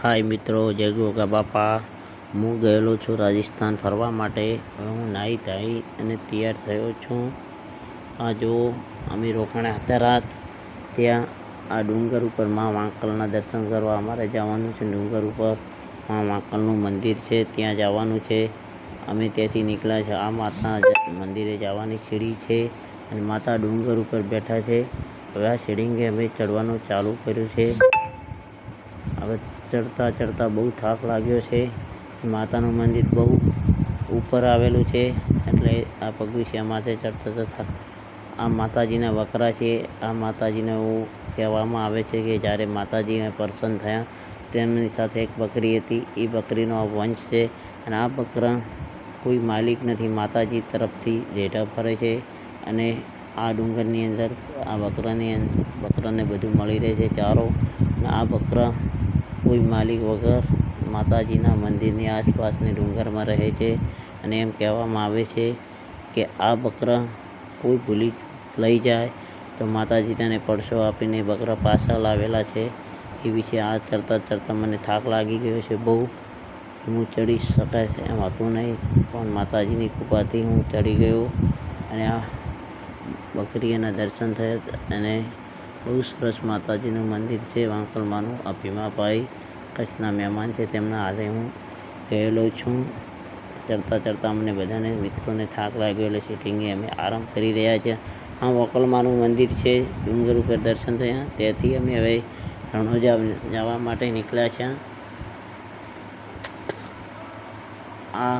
હાય મિત્રો, જય ગોગા બાપા. હું ગયેલો છું રાજસ્થાન ફરવા માટે. હવે હું નાહી ધાઈ અને તૈયાર થયો છું. આ જો અમે રોકાણા હતા રાત ત્યાં. આ ડુંગર ઉપર મા વાંકલના દર્શન કરવા અમારે જવાનું છે. ડુંગર ઉપર મા વાંકલનું મંદિર છે, ત્યાં જવાનું છે. અમે ત્યાંથી નીકળ્યા છે. આ માતા મંદિરે જવાની સીડી છે અને માતા ડુંગર ઉપર બેઠા છે. હવે આ સીડીંગે અમે ચડવાનું ચાલુ કર્યું છે. હવે ચડતા બહુ થાક લાગ્યો છે. માતાનું મંદિર બહુ ઉપર આવેલું છે, એટલે આ પગથિયા માથે ચડતા આ માતાજીના બકરા છે. આ માતાજીને એવું કહેવામાં આવે છે કે જ્યારે માતાજીને પ્રસન્ન થયા તેમની સાથે એક બકરી હતી. એ બકરીનો આ વંશ છે અને આ બકરા કોઈ માલિક નથી, માતાજી તરફથી રેઢા ફરે છે. અને આ ડુંગરની અંદર આ બકરાને બધું મળી રહે છે, ચારો. અને આ બકરા કોઈ માલિક વગર માતાજીના મંદિરની આસપાસની ડુંગરમાં રહે છે. અને એમ કહેવામાં આવે છે કે આ બકરા કોઈ ભૂલી લઈ જાય તો માતાજી તેને પડશો આપીને બકરા પાછા લાવેલા છે. એ વિશે આ ચડતા મને થાક લાગી ગયો છે બહુ. હું ચડી શકાય છે એમ હતું નહીં, પણ માતાજીની કૃપાથી હું ચડી ગયો. અને આ બકરીના દર્શન થયા અને બહુ સરસ માતાજીનું મંદિર છે. વાંકલમાનું આ ભીમાભાઈ કચ્છના મહેમાન છે, તેમના હાથે હું ગયેલો છું. ચડતા અમને બધાને મિત્રોને થાક લાગ્યો એટલે સિટિંગે અમે આરામ કરી રહ્યા છીએ. આ વાંકલમાનું મંદિર છે, ડુંગર ઉપર દર્શન થયા. ત્યાંથી અમે હવે રણોજા જવા માટે નીકળ્યા છે. આ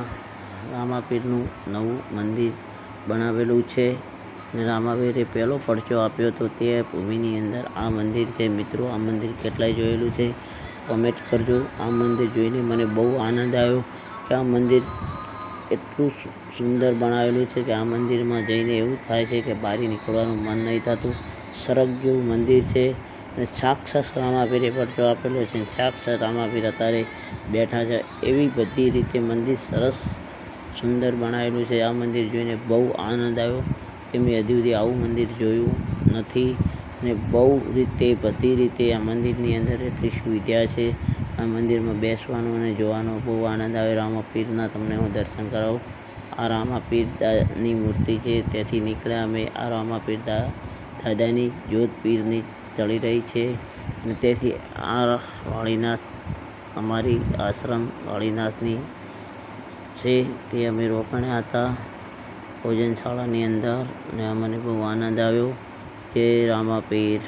રામાપીરનું નવું મંદિર બનાવેલું છે અને રામાપીરે પહેલો પડચો આપ્યો હતો તે ભૂમિની અંદર આ મંદિર છે. મિત્રો, આ મંદિર કેટલાય જોયેલું છે કમેન્ટ કરજો. આ મંદિર જોઈને મને બહુ આનંદ આવ્યો કે આ મંદિર એટલું સુંદર બનાવેલું છે કે આ મંદિરમાં જઈને એવું થાય છે કે બહાર નીકળવાનું મન નહીં થતું. સ્વર્ગ જેવું મંદિર છે અને સાક્ષાત રામાપીરે પડચો આપેલો છે. સાક્ષાત રામાપીર અત્યારે બેઠા છે. એવી બધી રીતે મંદિર સરસ સુંદર બનાવેલું છે. આ મંદિર જોઈને બહુ આનંદ આવ્યો કે મેં હજુ સુધી આવું મંદિર જોયું નથી. અને બધી રીતે આ મંદિરની અંદર એટલી સુવિધા છે. આ મંદિરમાં બેસવાનું અને જોવાનો બહુ આનંદ આવે. રામાપીરના તમને હું દર્શન કરાવું. આ રામાપીરની મૂર્તિ છે, ત્યાંથી નીકળ્યા અમે. આ રામાપીર દાદાની જ્યોત પીરની ચડી રહી છે. અને તેથી આ વાળીનાથ અમારી આશ્રમ વાળીનાથની છે, તે અમે રોકાણા હતા ભોજનશાળાની અંદર. અને મને બહુ આનંદ આવ્યો. જય રામાપીર.